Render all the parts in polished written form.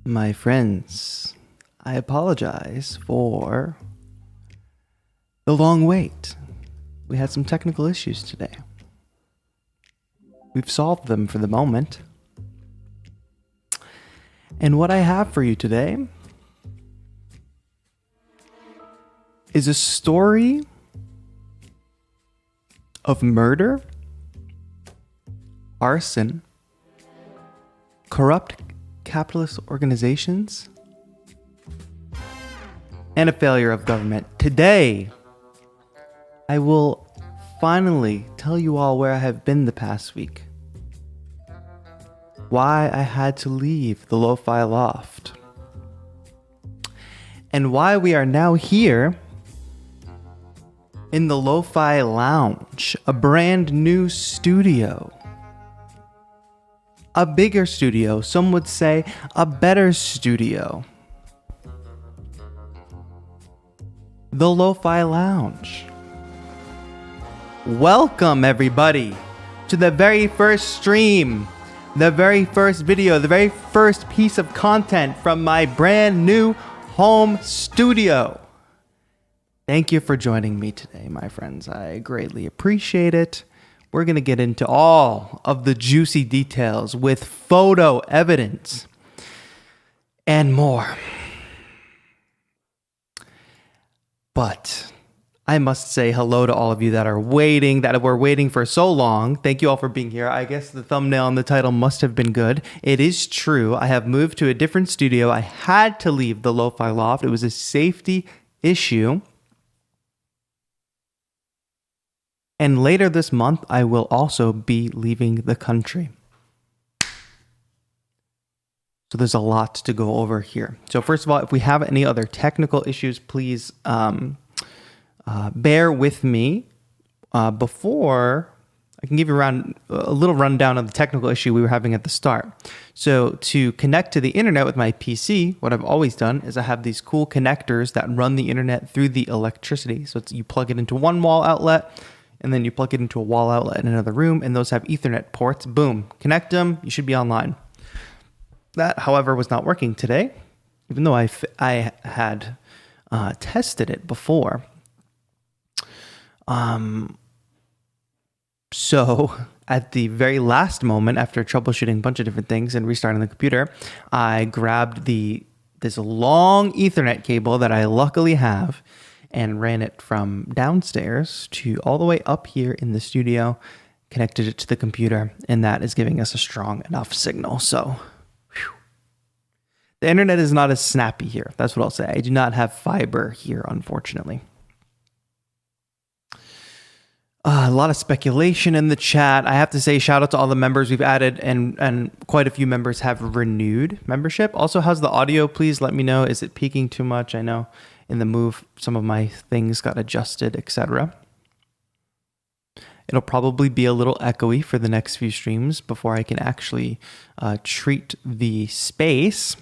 My friends, I apologize for the long wait. We had some technical issues today. We've solved them for the moment. And what I have for you today is a story of murder, arson, corrupt capitalist organizations, and a failure of government. Today, I will finally tell you all where I have been the past week, why I had to leave the Lo-Fi Loft, and why we are now here in the Lo-Fi Lounge, a brand new studio. A bigger studio, some would say a better studio. The Lo-Fi Lounge. Welcome everybody to the very first stream, the very first video, the very first piece of content from my brand new home studio. Thank you for joining me today, my friends. I greatly appreciate it. We're going to get into all of the juicy details with photo evidence and more. But I must say hello to all of you that are waiting, that were waiting for so long. Thank you all for being here. I guess the thumbnail and the title must have been good. It is true. I have moved to a different studio. I had to leave the Lo-Fi Loft. It was a safety issue. And later this month, I will also be leaving the country. So there's a lot to go over here. So first of all, if we have any other technical issues, please bear with me. Before I can give you a little rundown of the technical issue we were having at the start. So to connect to the internet with my PC, what I've always done is I have these cool connectors that run the internet through the electricity. So you plug it into one wall outlet, and then you plug it into a wall outlet in another room, and those have Ethernet ports. Boom, connect them, you should be online. That, however, was not working today, even though I had tested it before. So at the very last moment, after troubleshooting a bunch of different things and restarting the computer, I grabbed this long Ethernet cable that I luckily have and ran it from downstairs to all the way up here in the studio, connected it to the computer, and that is giving us a strong enough signal. So whew. The internet is not as snappy here. That's what I'll say. I do not have fiber here, unfortunately. A lot of speculation in the chat. I have to say shout out to all the members we've added, and quite a few members have renewed membership. Also, how's the audio? Please let me know. Is it peaking too much? I know in the move, some of my things got adjusted, etc. It'll probably be a little echoey for the next few streams before I can actually treat the space.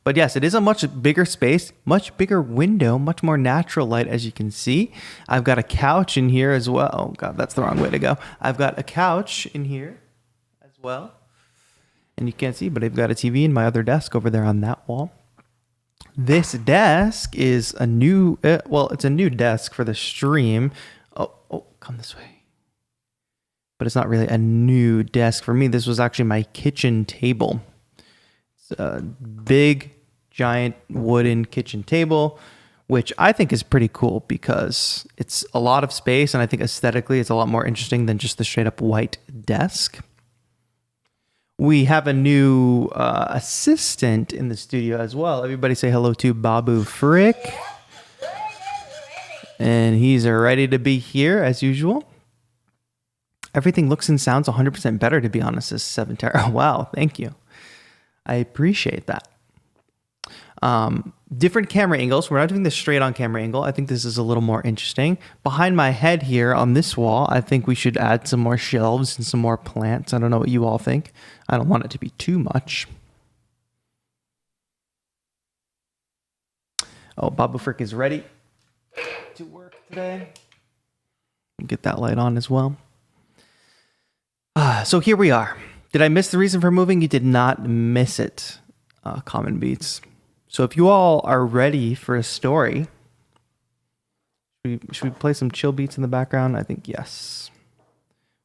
But yes, it is a much bigger space, much bigger window, much more natural light, as you can see. I've got a couch in here as well. Oh God, that's the wrong way to go. I've got a couch in here as well. And you can't see, but I've got a TV in my other desk over there on that wall. This desk is a new, it's a new desk for the stream. Oh, come this way. But it's not really a new desk for me. This was actually my kitchen table. It's a big, giant wooden kitchen table, which I think is pretty cool because it's a lot of space, and I think aesthetically it's a lot more interesting than just the straight up white desk. We have a new assistant in the studio as well. Everybody say hello to Babu Frick. And he's ready to be here as usual. Everything looks and sounds 100% better, to be honest, this 7 Tera. Wow, thank you. I appreciate that. Different camera angles. We're not doing the straight on camera angle. I think this is a little more interesting. Behind my head here on this wall, I think we should add some more shelves and some more plants. I don't know what you all think. I don't want it to be too much. Oh, Babu Frick is ready to work today. Get that light on as well. So here we are. Did I miss the reason for moving? You did not miss it. common beats. So if you all are ready for a story, should we play some chill beats in the background? I think yes.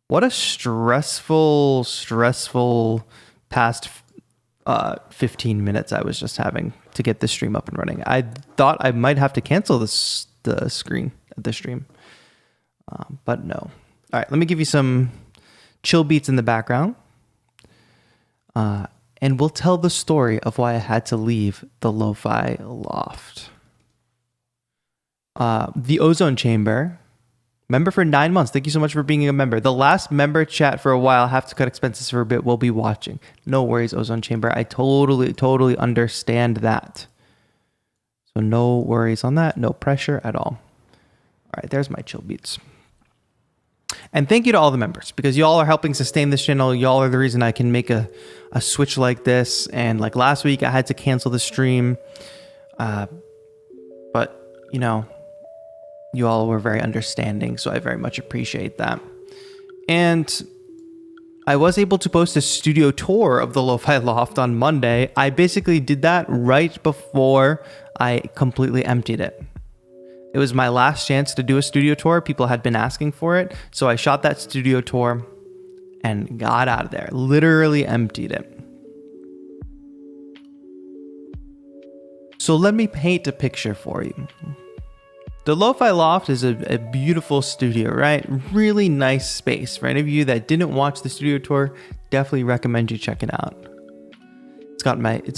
What a stressful past 15 minutes I was just having to get this stream up and running. I thought I might have to cancel the screen of the stream, but no. All right, let me give you some chill beats in the background, and we'll tell the story of why I had to leave the lo-fi loft. The ozone chamber. Member for 9 months. Thank you so much for being a member. The last member chat for a while. Have to cut expenses for a bit. We'll be watching. No worries, Ozone Chamber. I totally understand that. So no worries on that. No pressure at all. All right, there's my chill beats. And thank you to all the members, because y'all are helping sustain this channel. Y'all are the reason I can make a switch like this. And like last week, I had to cancel the stream. But, you know, you all were very understanding, so I very much appreciate that. And I was able to post a studio tour of the Lo-Fi Loft on Monday. I basically did that right before I completely emptied it. It was my last chance to do a studio tour. People had been asking for it, so I shot that studio tour and got out of there. Literally emptied it. So let me paint a picture for you. The Lo-Fi Loft is a beautiful studio, right? Really nice space. For any of you that didn't watch the studio tour, definitely recommend you check it out. It's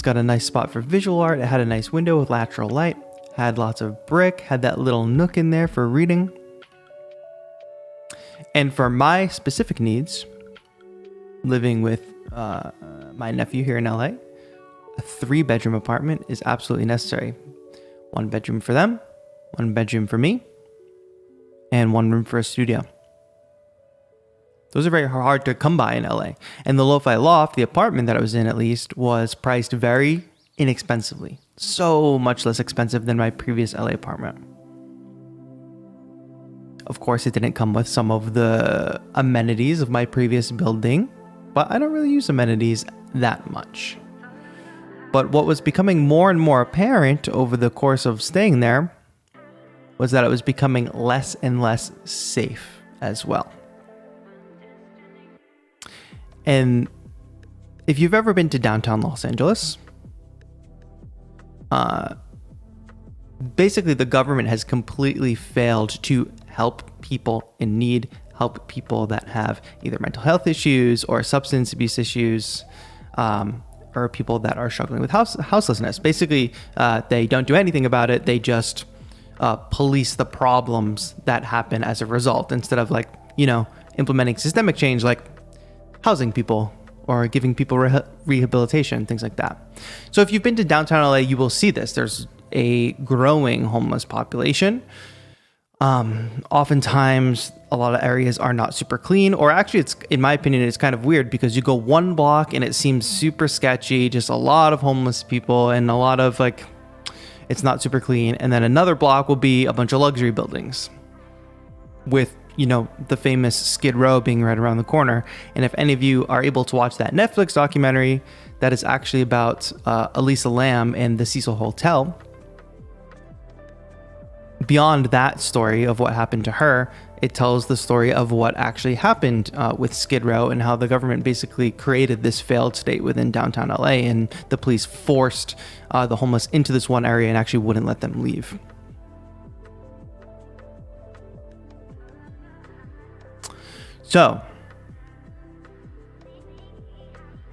got a nice spot for visual art. It had a nice window with lateral light. Had lots of brick. Had that little nook in there for reading. And for my specific needs, living with my nephew here in LA, a 3-bedroom apartment is absolutely necessary. 1 bedroom for them, 1 bedroom for me, and 1 room for a studio. Those are very hard to come by in LA. And the Lo-Fi Loft, the apartment that I was in at least, was priced very inexpensively. So much less expensive than my previous LA apartment. Of course, it didn't come with some of the amenities of my previous building, but I don't really use amenities that much. But what was becoming more and more apparent over the course of staying there was that it was becoming less and less safe as well. And if you've ever been to downtown Los Angeles, basically the government has completely failed to help people in need, help people that have either mental health issues or substance abuse issues, or people that are struggling with houselessness. Basically, they don't do anything about it. They just police the problems that happen as a result, instead of implementing systemic change like housing people or giving people rehabilitation, things like that. So if you've been to downtown LA, you will see this. There's a growing homeless population. Oftentimes a lot of areas are not super clean, or actually it's, in my opinion, it's kind of weird because you go 1 block and it seems super sketchy, just a lot of homeless people and a lot of it's not super clean. And then another block will be a bunch of luxury buildings with, the famous Skid Row being right around the corner. And if any of you are able to watch that Netflix documentary, that is actually about Elisa Lam and the Cecil Hotel. Beyond that story of what happened to her, it tells the story of what actually happened with Skid Row and how the government basically created this failed state within downtown LA, and the police forced the homeless into this one area and actually wouldn't let them leave. So,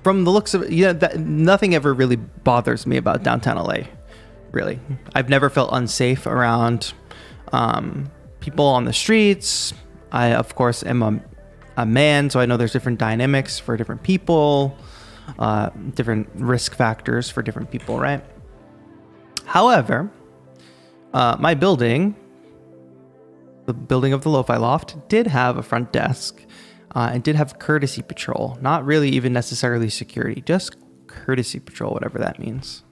from the looks of it, nothing ever really bothers me about downtown LA. Really, I've never felt unsafe around people on the streets. I, of course, am a man, so I know there's different dynamics for different people, different risk factors for different people, right? However, my building, the building of the Lo-Fi Loft, did have a front desk and did have courtesy patrol. Not really even necessarily security, just courtesy patrol, whatever that means.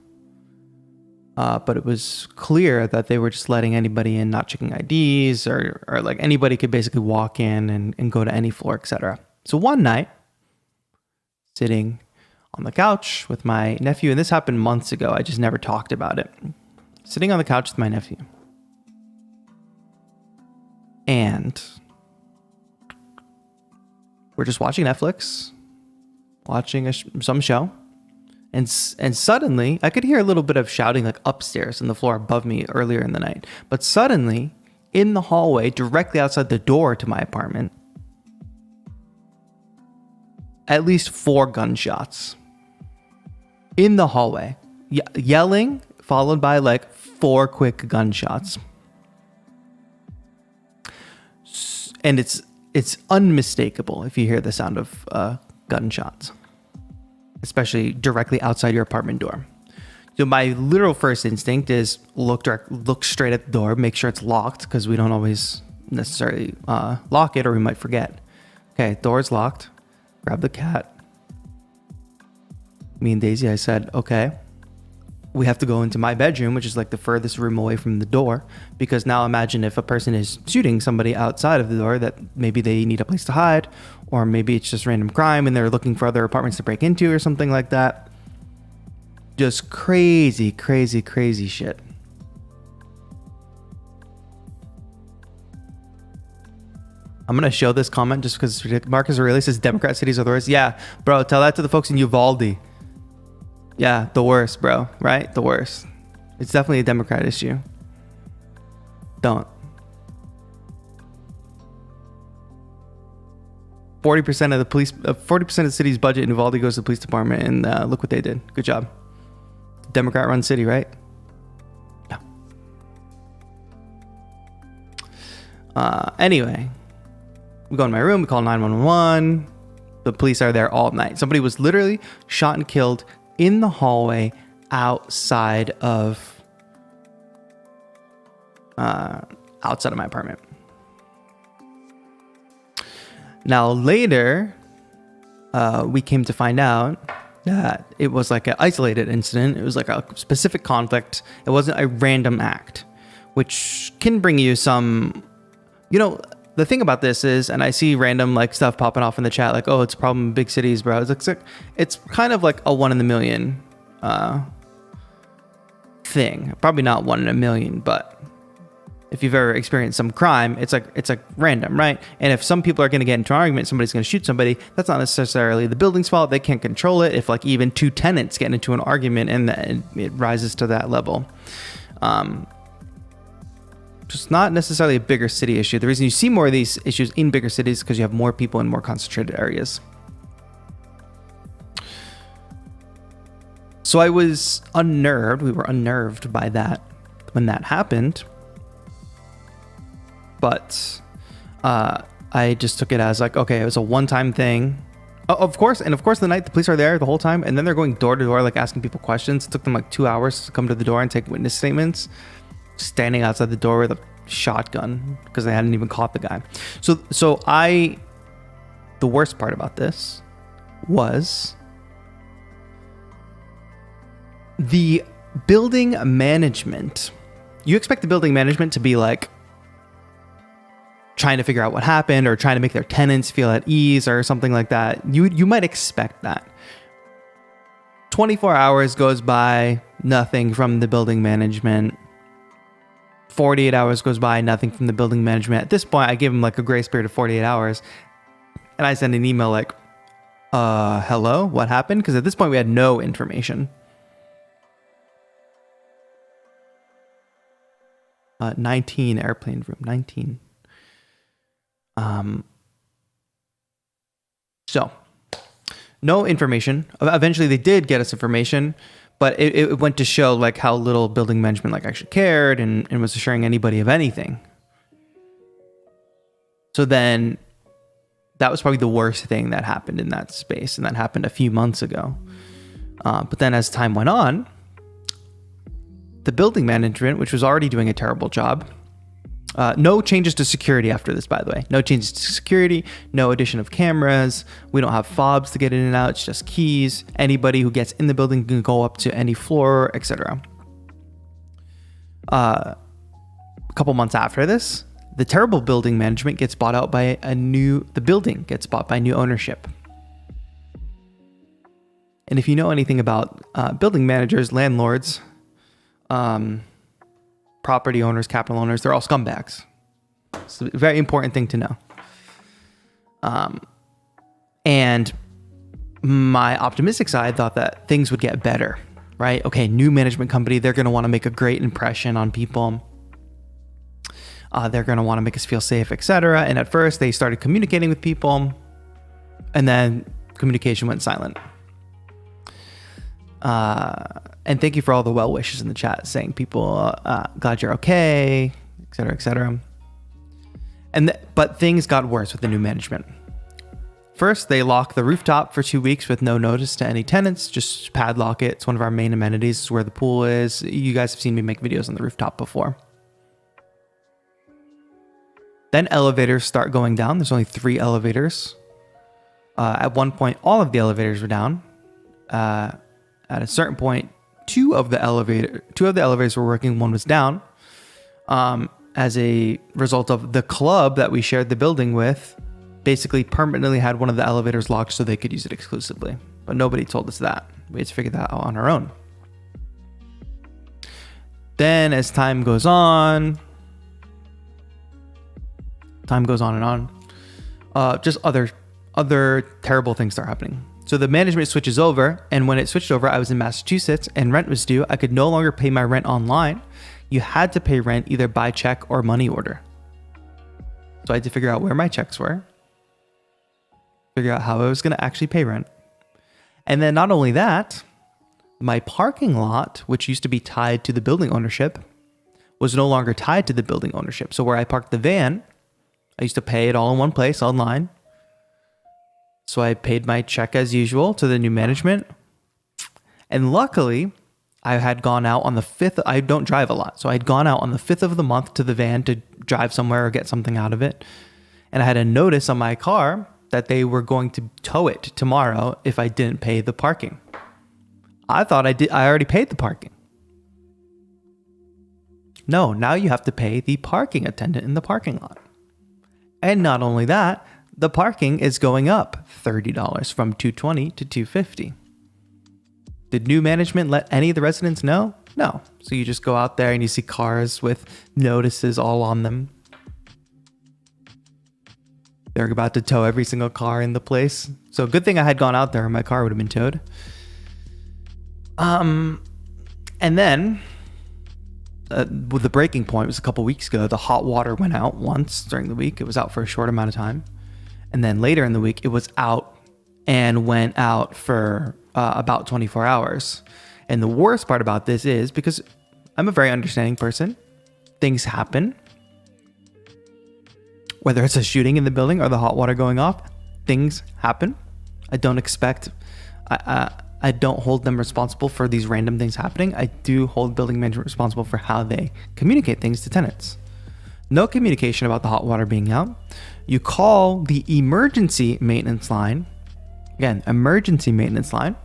But it was clear that they were just letting anybody in, not checking IDs, or anybody could basically walk in and go to any floor, etc. So one night, sitting on the couch with my nephew, and this happened months ago. I just never talked about it. Sitting on the couch with my nephew. And we're just watching Netflix, watching some show. And suddenly, I could hear a little bit of shouting like upstairs on the floor above me earlier in the night. But suddenly, in the hallway, directly outside the door to my apartment, at least 4 gunshots. In the hallway. Yelling, followed by like 4 quick gunshots. And it's unmistakable if you hear the sound of gunshots. Especially directly outside your apartment door. So my literal first instinct is look straight at the door, make sure it's locked, because we don't always necessarily lock it, or we might forget. Okay, door's locked. Grab the cat. Me and Daisy, I said, okay, we have to go into my bedroom, which is like the furthest room away from the door, because now imagine if a person is shooting somebody outside of the door, that maybe they need a place to hide, or maybe it's just random crime and they're looking for other apartments to break into or something like that. Just crazy, crazy, crazy shit. I'm going to show this comment just because Marcus Aurelius says Democrat cities are the worst. Yeah, bro, tell that to the folks in Uvalde. Yeah, the worst, bro, right? The worst. It's definitely a Democrat issue. Don't. 40% of the police, 40% of the city's budget in Uvalde goes to the police department, and look what they did. Good job. Democrat-run city, right? Yeah. Anyway, we go in my room. We call 911. The police are there all night. Somebody was literally shot and killed in the hallway outside of my apartment. Now later, we came to find out that it was like an isolated incident. It was like a specific conflict. It wasn't a random act, which can bring you some, the thing about this is, and I see random like stuff popping off in the chat, like, oh, it's a problem in big cities, bro. It's kind of like a 1 in a million thing. Probably not 1 in a million, but if you've ever experienced some crime, it's like random, right? And if some people are going to get into an argument, somebody's going to shoot somebody, that's not necessarily the building's fault. They can't control it. If like even 2 tenants get into an argument and it rises to that level. Just not necessarily a bigger city issue. The reason you see more of these issues in bigger cities is because you have more people in more concentrated areas. So I was unnerved. We were unnerved by that when that happened. But I just took it as like, okay, it was a one-time thing. Of course, the night the police are there the whole time, and then they're going door to door, like asking people questions. It took them like 2 hours to come to the door and take witness statements, standing outside the door with a shotgun because they hadn't even caught the guy. So the worst part about this was the building management. You expect the building management to be like trying to figure out what happened or trying to make their tenants feel at ease or something like that. You might expect that. 24 hours goes by, nothing from the building management. 48 hours goes by, nothing from the building management. At this point, I give them like a grace period of 48 hours. And I send an email like, hello, what happened? Because at this point we had no information. 19 airplane room, 19. So no information. Eventually they did get us information, but it went to show like how little building management like actually cared and was assuring anybody of anything. So then that was probably the worst thing that happened in that space, and that happened a few months ago. But then as time went on, the building management, which was already doing a terrible job, no changes to security after this, by the way. No changes to security, no addition of cameras. We don't have fobs to get in and out. It's just keys. Anybody who gets in the building can go up to any floor, etc. A couple months after this, the terrible building management gets bought out by the building gets bought by new ownership. And if you know anything about building managers, landlords, property owners, capital owners, they're all scumbags. It's a very important thing to know. And my optimistic side thought that things would get better, right? Okay, new management company, they're going to want to make a great impression on people. They're going to want to make us feel safe, etc. And at first they started communicating with people, and then communication went silent. And thank you for all the well wishes in the chat saying people, glad you're okay, etc., etc. But things got worse with the new management. First, they lock the rooftop for 2 weeks with no notice to any tenants. Just padlock it. It's one of our main amenities. It's where the pool is. You guys have seen me make videos on the rooftop before. Then elevators start going down. There's only 3 elevators. At one point, all of the elevators were down. At a certain point, 2 of the elevators were working. One was down. As a result of the club that we shared the building with, basically permanently had one of the elevators locked so they could use it exclusively. But nobody told us that. We had to figure that out on our own. Then as time goes on and on, just other terrible things start happening. So the management switches over, and when it switched over, I was in Massachusetts and rent was due. I could no longer pay my rent online. You had to pay rent either by check or money order. So I had to figure out where my checks were, figure out how I was going to actually pay rent. And then not only that, my parking lot, which used to be tied to the building ownership, was no longer tied to the building ownership. So where I parked the van, I used to pay it all in one place online. So I paid my check as usual to the new management. And luckily, I had gone out on the 5th. I don't drive a lot. So I'd gone out on the 5th of the month to the van to drive somewhere or get something out of it. And I had a notice on my car that they were going to tow it tomorrow if I didn't pay the parking. I thought I already paid the parking. No, now you have to pay the parking attendant in the parking lot. And not only that, the parking is going up $30 from $220 to $250. Did new management let any of the residents know? No. So you just go out there and you see cars with notices all on them. They're about to tow every single car in the place. So good thing I had gone out there, my car would have been towed. And then with the breaking point was a couple weeks ago. The hot water went out once during the week. It was out for a short amount of time. And then later in the week, it was out and went out for about 24 hours. And the worst part about this is because I'm a very understanding person. Things happen. Whether it's a shooting in the building or the hot water going off, things happen. I don't expect, I don't hold them responsible for these random things happening. I do hold building management responsible for how they communicate things to tenants. No communication about the hot water being out. You call the emergency maintenance line. Again, emergency maintenance line.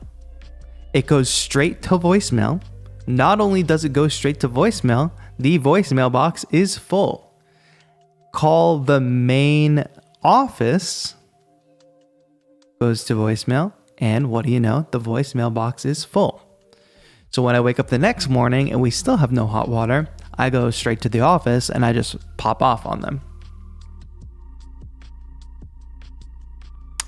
It goes straight to voicemail. Not only does it go straight to voicemail, the voicemail box is full. Call the main office, goes to voicemail, and what do you know? The voicemail box is full. So when I wake up the next morning and we still have no hot water, I go straight to the office and I just pop off on them.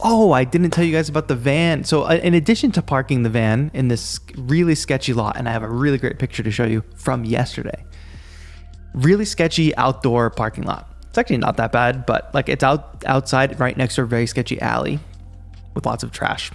Oh, I didn't tell you guys about the van. So in addition to parking the van in this really sketchy lot, and I have a really great picture to show you from yesterday, really sketchy outdoor parking lot. It's actually not that bad, but like it's outside right next to a very sketchy alley with lots of trash.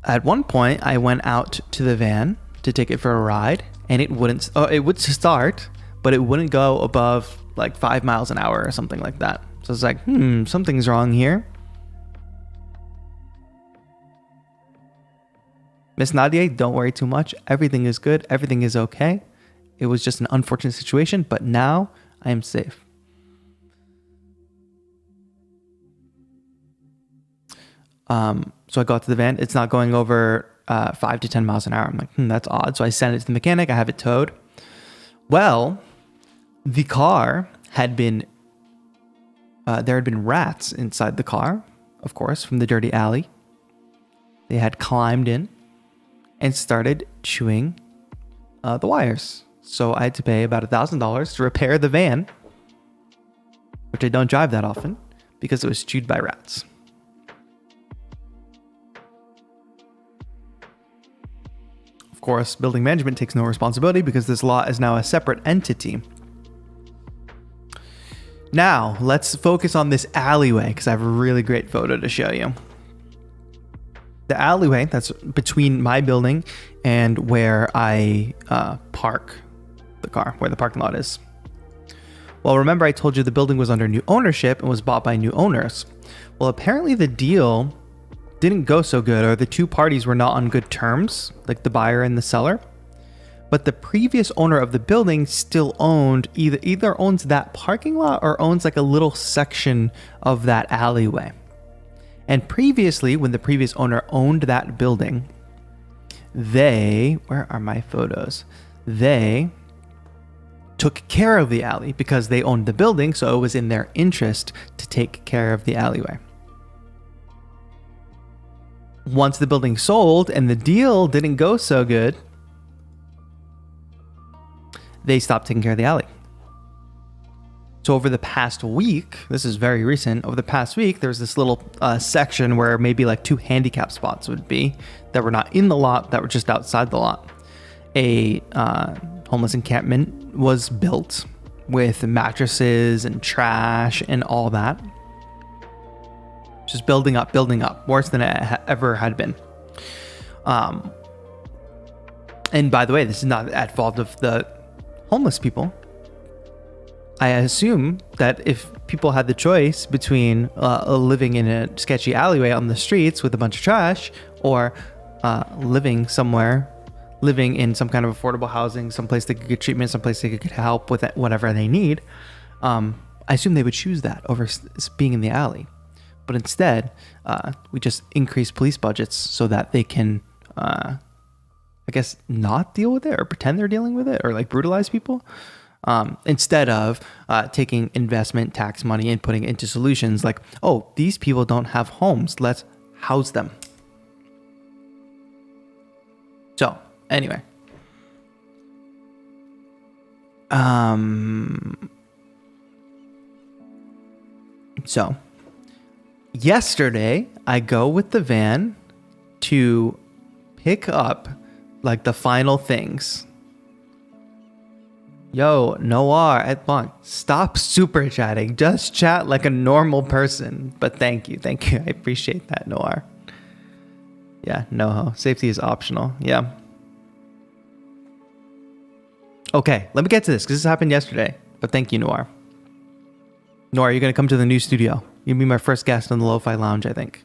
At one point, I went out to the van to take it for a ride, and it would start, but it wouldn't go above like 5 miles an hour or something like that. So it's like, something's wrong here. Miss Nadia, don't worry too much. Everything is good. Everything is okay. It was just an unfortunate situation, but now I am safe. So I got to the van. It's not going over 5 to 10 miles an hour. I'm like, that's odd. So I sent it to the mechanic. I have it towed. Well, the car had been There had been rats inside the car, of course, from the dirty alley. They had climbed in and started chewing the wires. So I had to pay about $1,000 to repair the van, which I don't drive that often, because it was chewed by rats. Of course, building management takes no responsibility because this lot is now a separate entity. Now, let's focus on this alleyway because I have a really great photo to show you. The alleyway that's between my building and where I park the car, where the parking lot is. Well, remember I told you the building was under new ownership and was bought by new owners. Well, apparently the deal didn't go so good, or the two parties were not on good terms, like the buyer and the seller. But the previous owner of the building still owned, either owns that parking lot or owns like a little section of that alleyway. And previously, when the previous owner owned that building, where are my photos? They took care of the alley because they owned the building, so it was in their interest to take care of the alleyway. Once the building sold and the deal didn't go so good, they stopped taking care of the alley. So over the past week, this is very recent, over the past week, there's this little section where maybe like 2 handicap spots would be that were not in the lot, that were just outside the lot. A homeless encampment was built with mattresses and trash and all that. Just building up, worse than it ever had been. And by the way, this is not at fault of the homeless people. I assume that if people had the choice between living in a sketchy alleyway on the streets with a bunch of trash, or living in some kind of affordable housing, someplace they could get treatment, someplace they could get help with whatever they need, I assume they would choose that over being in the alley. But instead, we just increase police budgets so that they can, I guess, not deal with it or pretend they're dealing with it or like brutalize people. Instead of taking investment tax money and putting it into solutions like, oh, these people don't have homes, let's house them. So anyway, so yesterday I go with the van to pick up like the final things. Yo, Noir at Bonk, stop super chatting. Just chat like a normal person. But thank you. I appreciate that, Noir. Yeah, no, safety is optional. Yeah. Okay, let me get to this because this happened yesterday. But thank you, Noir. Noir, you're going to come to the new studio. You'll be my first guest on the Lo-Fi Lounge, I think.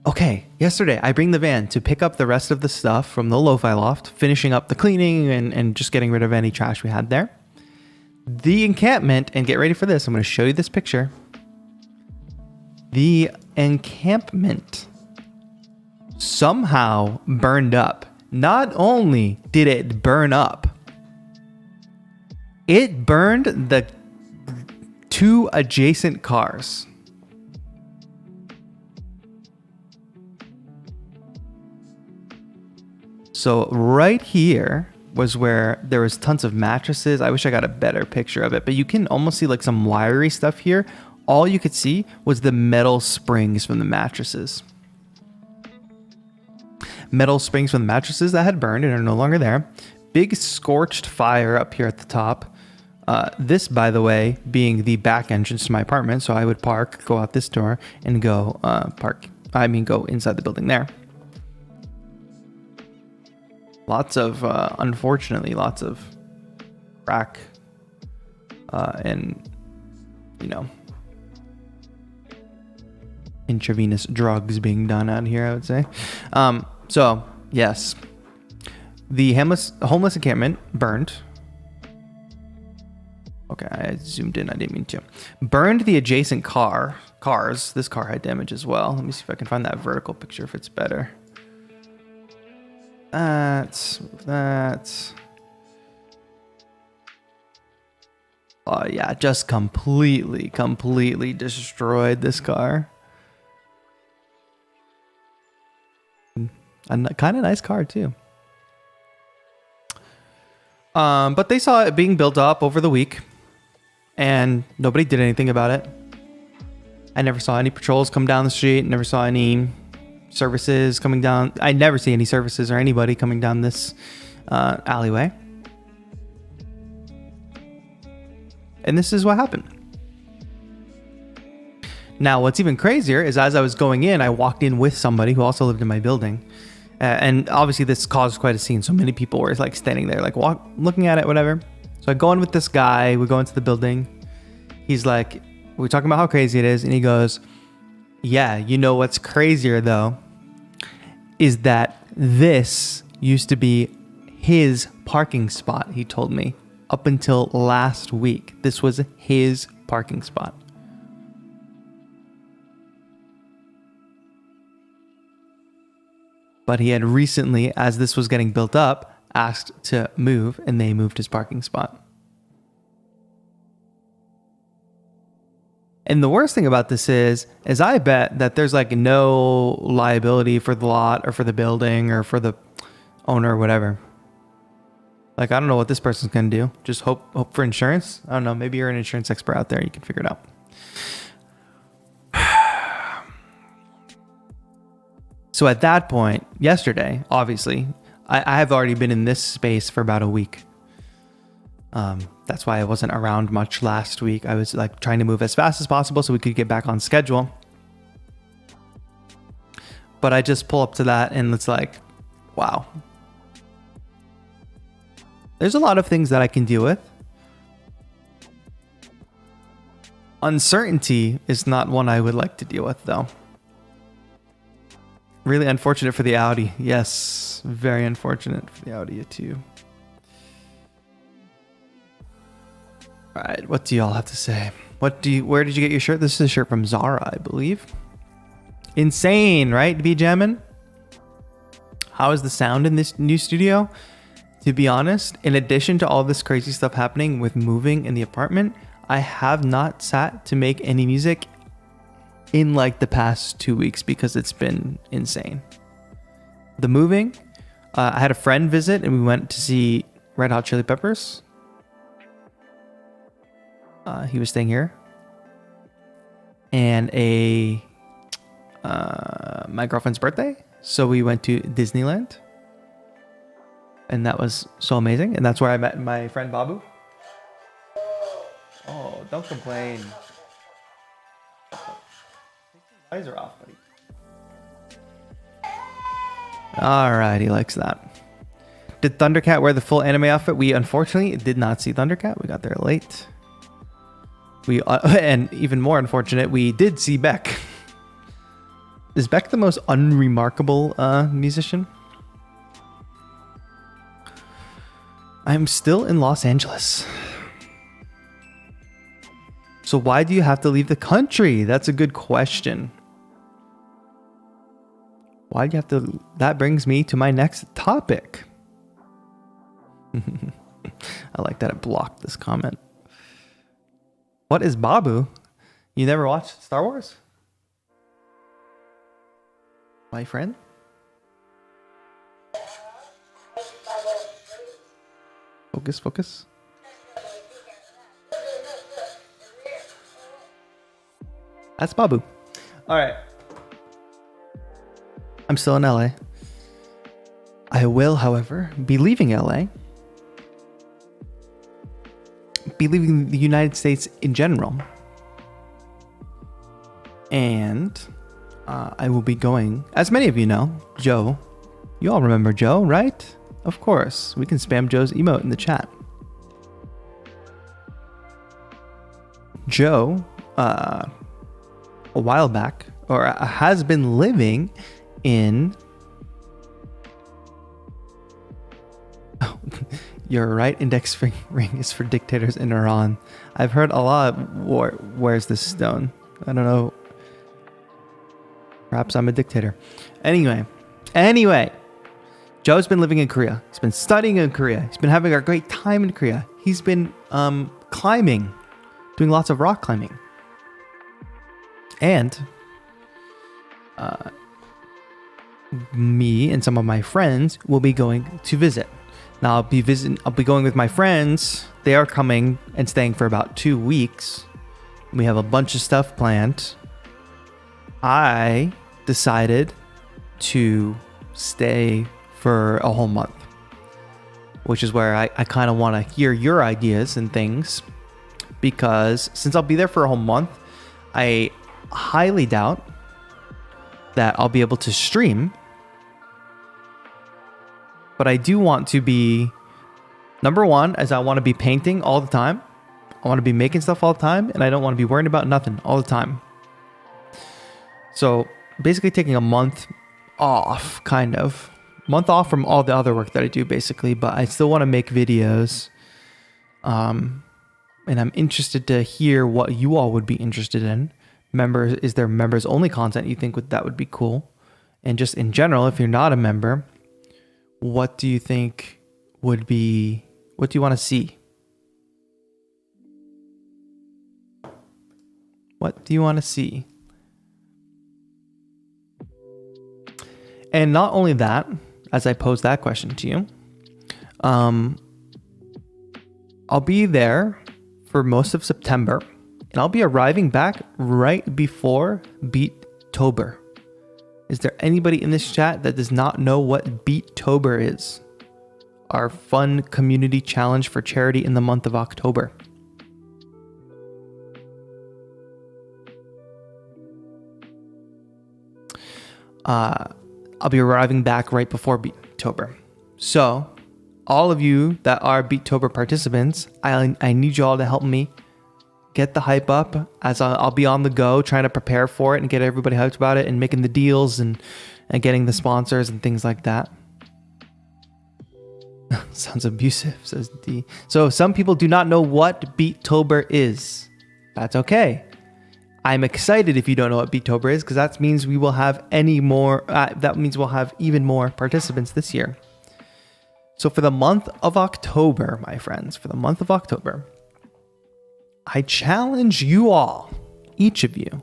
Okay, yesterday I bring the van to pick up the rest of the stuff from the Lo-Fi loft, finishing up the cleaning and just getting rid of any trash we had there. The encampment, and get ready for this, I'm going to show you this picture. The encampment somehow burned up. Not only did it burn up, it burned the 2 adjacent cars. So right here was where there was tons of mattresses. I wish I got a better picture of it, but you can almost see like some wiry stuff here. All you could see was the metal springs from the mattresses. Metal springs from the mattresses that had burned and are no longer there. Big scorched fire up here at the top. This, by the way, being the back entrance to my apartment. So I would park, go out this door and go go inside the building there. Unfortunately, lots of crack and, intravenous drugs being done out here, I would say. So, yes, the homeless encampment burned. Okay, I zoomed in. I didn't mean to. Burned the adjacent cars. This car had damage as well. Let me see if I can find that vertical picture if it's better. That's Oh yeah, just completely destroyed this car. A kind of nice car too. But they saw it being built up over the week, and nobody did anything about it. I never saw any patrols come down the street. Never saw any services coming down. I never see any services or anybody coming down this alleyway. And this is what happened. Now, what's even crazier is as I was going in, I walked in with somebody who also lived in my building. And obviously this caused quite a scene. So many people were like standing there, like looking at it, whatever. So I go in with this guy. We go into the building. He's like, we're talking about how crazy it is. And he goes, yeah, you know what's crazier though, is that this used to be his parking spot, he told me. Up until last week, this was his parking spot. But he had recently, as this was getting built up, asked to move, and they moved his parking spot. And the worst thing about this is I bet that there's like no liability for the lot or for the building or for the owner or whatever. Like, I don't know what this person's going to do. Just hope for insurance. I don't know. Maybe you're an insurance expert out there. You can figure it out. So at that point, yesterday, obviously, I have already been in this space for about a week. That's why I wasn't around much last week. I was like trying to move as fast as possible so we could get back on schedule. But I just pull up to that and it's like, wow. There's a lot of things that I can deal with. Uncertainty is not one I would like to deal with though. Really unfortunate for the Audi. Yes, very unfortunate for the Audi too. All right, what do y'all have to say? Where did you get your shirt? This is a shirt from Zara, I believe. Insane, right? To be jamming. How is the sound in this new studio? To be honest, in addition to all this crazy stuff happening with moving in the apartment, I have not sat to make any music in like the past 2 weeks because it's been insane. The moving, I had a friend visit and we went to see Red Hot Chili Peppers. He was staying here. And my girlfriend's birthday. So we went to Disneyland. And that was so amazing. And that's where I met my friend Babu. Oh, don't complain. Eyes are off, buddy. All right, he likes that. Did Thundercat wear the full anime outfit? We unfortunately did not see Thundercat. We got there late. And even more unfortunate, we did see Beck. Is Beck the most unremarkable musician? I'm still in Los Angeles. So why do you have to leave the country? That's a good question. Why do you have to? That brings me to my next topic. I like that it blocked this comment. What is Babu? You never watched Star Wars? My friend? Focus. That's Babu. All right. I'm still in LA. I will, however, be leaving LA. Be leaving the United States in general. And I will be going, as many of you know, Joe. You all remember Joe, right? Of course. We can spam Joe's emote in the chat. Joe, a while back, or has been living in... Oh, you're right, index ring is for dictators in Iran. I've heard a lot. Where's this stone? I don't know. Perhaps I'm a dictator. Anyway. Joe's been living in Korea. He's been studying in Korea. He's been having a great time in Korea. He's been climbing, doing lots of rock climbing. And me and some of my friends will be going to visit. Now I'll be going with my friends. They are coming and staying for about 2 weeks. We have a bunch of stuff planned. I decided to stay for a whole month, which is where I kind of want to hear your ideas and things, because since I'll be there for a whole month, I highly doubt that I'll be able to stream. But I do want to be, number one, as I want to be painting all the time. I want to be making stuff all the time, and I don't want to be worrying about nothing all the time. So basically taking a month off, kind of. Month off from all the other work that I do, basically. But I still want to make videos. And I'm interested to hear what you all would be interested in. Members, is there members only content you think that would be cool? And just in general, if you're not a member, what do you think would be, what do you want to see? What do you want to see? And not only that, as I pose that question to you, I'll be there for most of September, and I'll be arriving back right before Beettober. Is there anybody in this chat that does not know what Beettober is? Our fun community challenge for charity in the month of October. I'll be arriving back right before Beettober. So, all of you that are Beettober participants, I need you all to help me get the hype up, as I'll be on the go trying to prepare for it and get everybody hyped about it and making the deals and getting the sponsors and things like that. Sounds abusive, says D. So some people do not know what Beettober is. That's okay. I'm excited if you don't know what Beettober is, because that means we will have we'll have even more participants this year. So for the month of October, my friends, for the month of October, I challenge you all, each of you,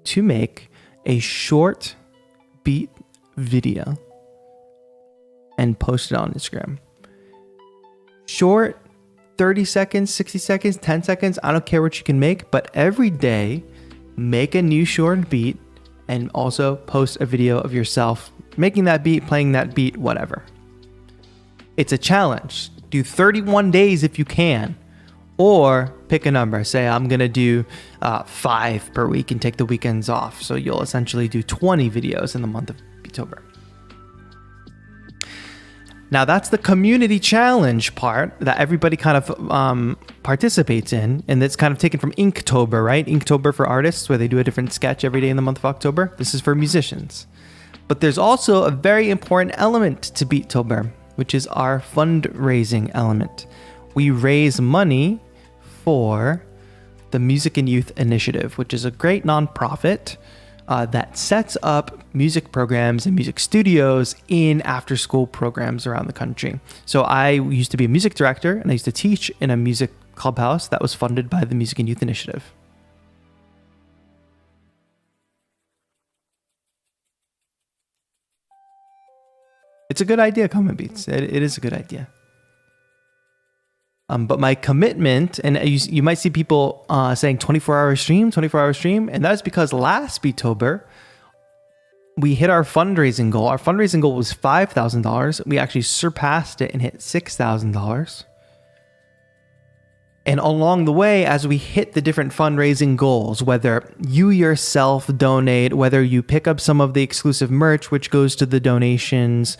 to make a short beat video and post it on Instagram. Short, 30 seconds, 60 seconds, 10 seconds, I don't care what you can make, but every day, make a new short beat and also post a video of yourself making that beat, playing that beat, whatever. It's a challenge. Do 31 days if you can. Or pick a number. Say I'm going to do 5 per week and take the weekends off. So you'll essentially do 20 videos in the month of Beettober. Now that's the community challenge part that everybody kind of participates in. And it's kind of taken from Inktober, right? Inktober for artists, where they do a different sketch every day in the month of October. This is for musicians. But there's also a very important element to Beettober, which is our fundraising element. We raise money for the Music and Youth Initiative, which is a great nonprofit that sets up music programs and music studios in after-school programs around the country. So I used to be a music director, and I used to teach in a music clubhouse that was funded by the Music and Youth Initiative. It's a good idea, Comment Beats. It is a good idea. But my commitment, and you might see people saying 24-hour stream, and that's because last Beettober, we hit our fundraising goal. Our fundraising goal was $5,000. We actually surpassed it and hit $6,000. And along the way, as we hit the different fundraising goals, whether you yourself donate, whether you pick up some of the exclusive merch, which goes to the donations,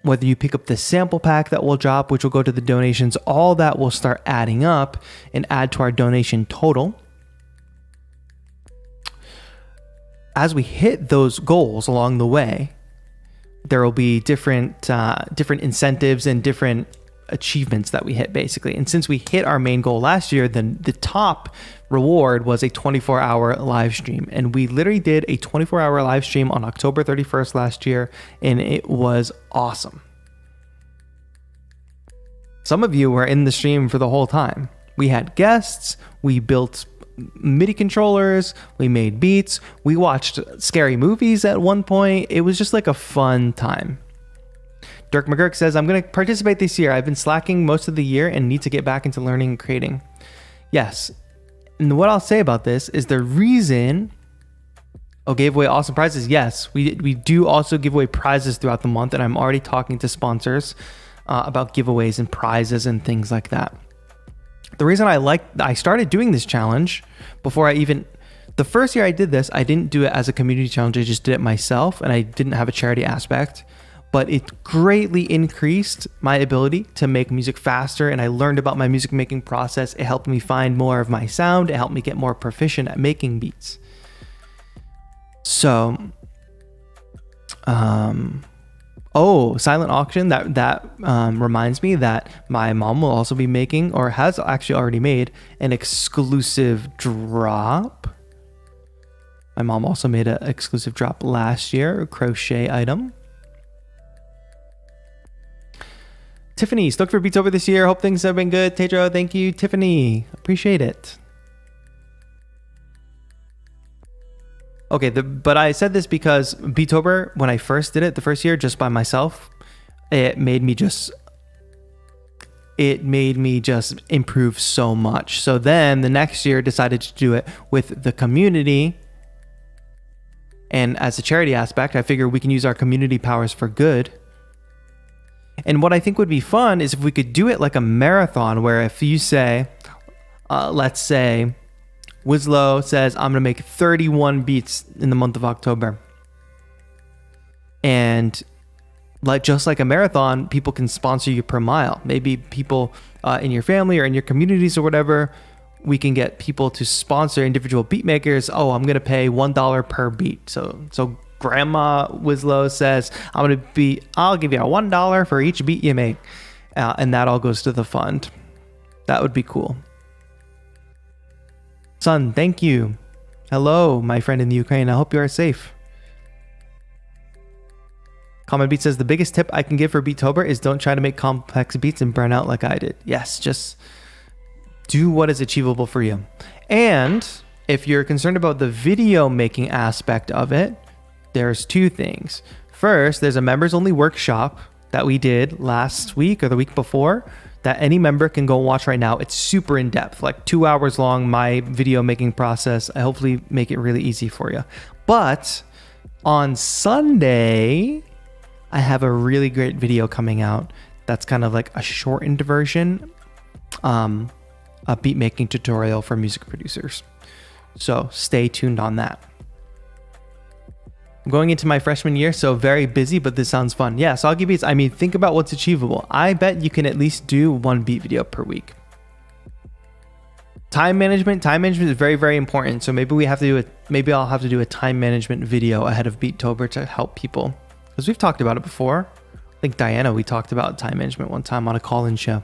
whether you pick up the sample pack that will drop, which will go to the donations, all that will start adding up and add to our donation total. As we hit those goals along the way, there will be different incentives and different achievements that we hit, basically. And since we hit our main goal last year, then the top reward was a 24-hour live stream. And we literally did a 24-hour live stream on October 31st last year, and it was awesome. Some of you were in the stream for the whole time. We had guests. We built MIDI controllers. We made beats. We watched scary movies at one point. It was just like a fun time. Dirk McGurk says, I'm going to participate this year. I've been slacking most of the year and need to get back into learning and creating. Yes. And what I'll say about this is the reason... Oh, gave away awesome prizes. Yes, we do also give away prizes throughout the month, and I'm already talking to sponsors about giveaways and prizes and things like that. The reason I started doing this challenge before the first year I did this, I didn't do it as a community challenge. I just did it myself, and I didn't have a charity aspect, but it greatly increased my ability to make music faster, and I learned about my music making process. It helped me find more of my sound. It helped me get more proficient at making beats. So, Silent Auction, that reminds me that my mom will also be making, or has actually already made, an exclusive drop. My mom also made an exclusive drop last year, a crochet item. Tiffany, stoked for Beettober this year. Hope things have been good. TAETRO, thank you. Tiffany, appreciate it. Okay, but I said this because Beettober, when I first did it the first year just by myself, it made me just improve so much. So then the next year decided to do it with the community. And as a charity aspect, I figure we can use our community powers for good. And what I think would be fun is if we could do it like a marathon, where if you say, let's say, Wislow says, I'm going to make 31 beats in the month of October. And just like a marathon, people can sponsor you per mile. Maybe people in your family or in your communities or whatever, we can get people to sponsor individual beat makers. Oh, I'm going to pay $1 per beat. So Grandma Wislow says, I'll give you $1 for each beat you make. And that all goes to the fund. That would be cool. Son, thank you. Hello, my friend in the Ukraine. I hope you are safe. Common Beat says, the biggest tip I can give for Beettober is don't try to make complex beats and burn out like I did. Yes, just do what is achievable for you. And if you're concerned about the video making aspect of it, there's two things. First, there's a members only workshop that we did last week or the week before that any member can go watch right now. It's super in depth, like 2 hours long, my video making process. I hopefully make it really easy for you. But on Sunday, I have a really great video coming out that's kind of like a shortened version, a beat making tutorial for music producers. So stay tuned on that. I'm going into my freshman year, so very busy, but this sounds fun. Yeah, so I'll give you, think about what's achievable. I bet you can at least do one beat video per week. Time management is very, very important. So maybe I'll have to do a time management video ahead of Beettober to help people. Because we've talked about it before. I think Diana, we talked about time management one time on a call-in show.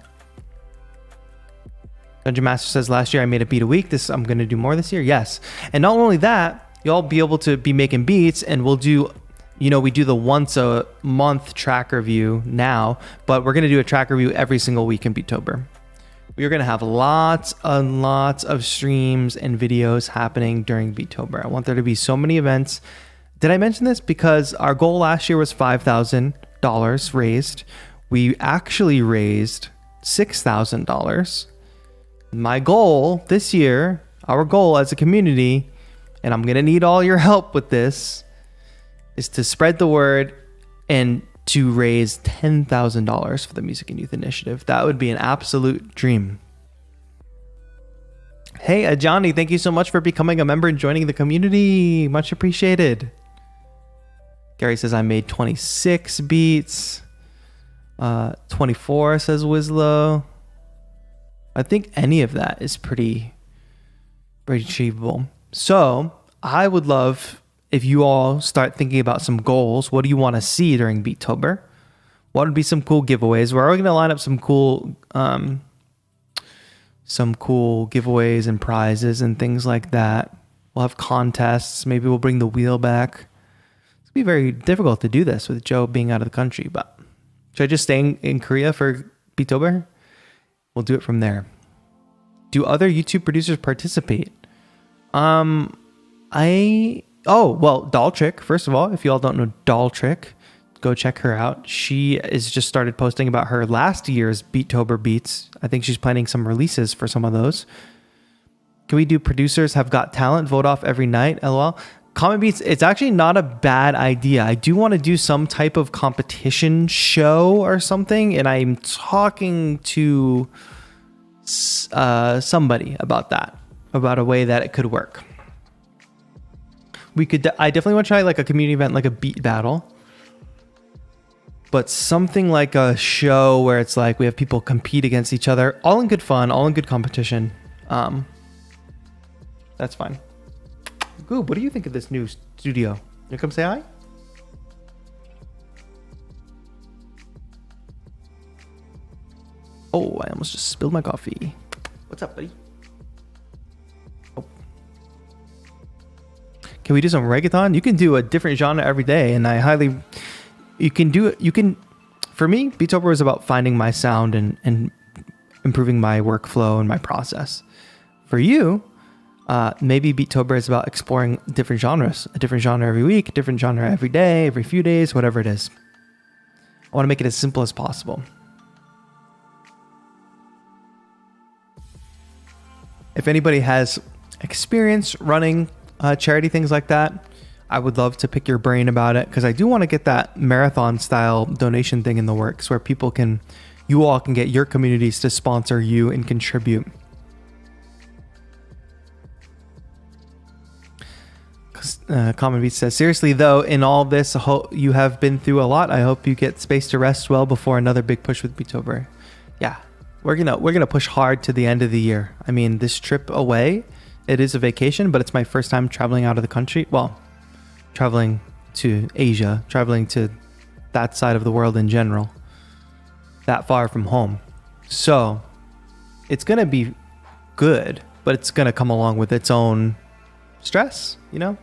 Dungeon Master says, last year I made a beat a week. I'm going to do more this year. Yes. And not only that, you'll be able to be making beats, and we'll do, we do the once a month track review now, but we're going to do a track review every single week in Beettober. We are going to have lots and lots of streams and videos happening during Beettober. I want there to be so many events. Did I mention this? Because our goal last year was $5,000 raised. We actually raised $6,000. My goal this year, our goal as a community, and I'm going to need all your help with this, is to spread the word and to raise $10,000 for the Music and Youth Initiative. That would be an absolute dream. Hey, Ajani, thank you so much for becoming a member and joining the community. Much appreciated. Gary says, I made 26 beats. 24, says Wislow. I think any of that is pretty achievable. So I would love if you all start thinking about some goals. What do you want to see during Beettober? What would be some cool giveaways? We're going to line up some cool giveaways and prizes and things like that. We'll have contests. Maybe we'll bring the wheel back. It's going to be very difficult to do this with Joe being out of the country, but should I just stay in Korea for Beettober? We'll do it from there. Do other YouTube producers participate? Well, Doll Trick, first of all, if you all don't know Doll Trick, go check her out. She is just started posting about her last year's Beettober beats. I think she's planning some releases for some of those. Can we do producers have got talent vote off every night? LOL. Comment Beats, it's actually not a bad idea. I do want to do some type of competition show or something, and I'm talking to somebody about that, about a way that it could work. I definitely want to try like a community event, like a beat battle, but something like a show where it's like we have people compete against each other, all in good fun, all in good competition. That's fine. Goob, what do you think of this new studio? You come say hi? Oh, I almost just spilled my coffee. What's up, buddy? Oh. Can we do some reggaeton? You can do a different genre every day, and you can do it. For me, Beettober is about finding my sound and improving my workflow and my process. For you, maybe Beettober is about exploring different genres, a different genre every week, a different genre every day, every few days, whatever it is. I want to make it as simple as possible. If anybody has experience running charity things like that, I would love to pick your brain about it, because I do want to get that marathon style donation thing in the works where you all can get your communities to sponsor you and contribute. Common Beat says, seriously though, in all this, you have been through a lot. I hope you get space to rest well before another big push with Beettober. Yeah, we're gonna push hard to the end of the year. I mean, this trip away, it is a vacation, but it's my first time traveling out of the country. Well, traveling to Asia, traveling to that side of the world in general, that far from home. So it's gonna be good, but it's gonna come along with its own stress, you know,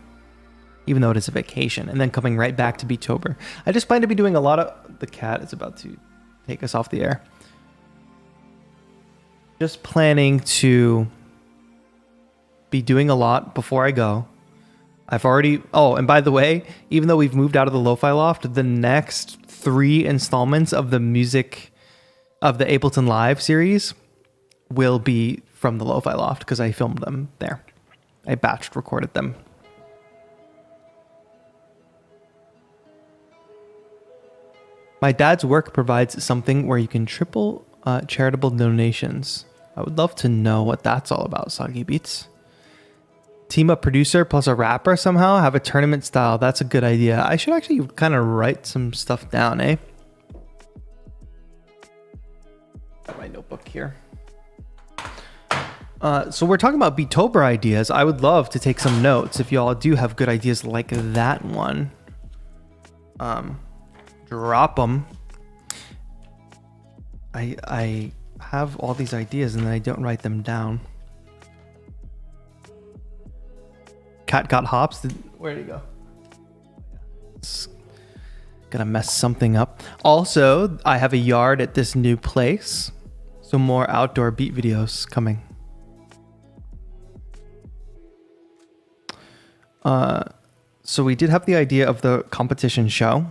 even though it is a vacation, and then coming right back to Beettober. I just plan to be doing a lot of... The cat is about to take us off the air. Just planning to be doing a lot before I go. I've already... Oh, and by the way, even though we've moved out of the Lo-Fi Loft, the next 3 installments of the music of the Ableton Live series will be from the Lo-Fi Loft, because I filmed them there. I batched recorded them. My dad's work provides something where you can triple charitable donations. I would love to know what that's all about, Soggy Beats. Team up producer plus a rapper somehow, have a tournament style. That's a good idea. I should actually kind of write some stuff down, eh? Got my notebook here. So we're talking about Beettober ideas. I would love to take some notes if y'all do have good ideas like that one. Drop them. I have all these ideas and then I don't write them down. Cat got hops. Where did he go? It's gonna mess something up. Also, I have a yard at this new place, so more outdoor beat videos coming. So we did have the idea of the competition show.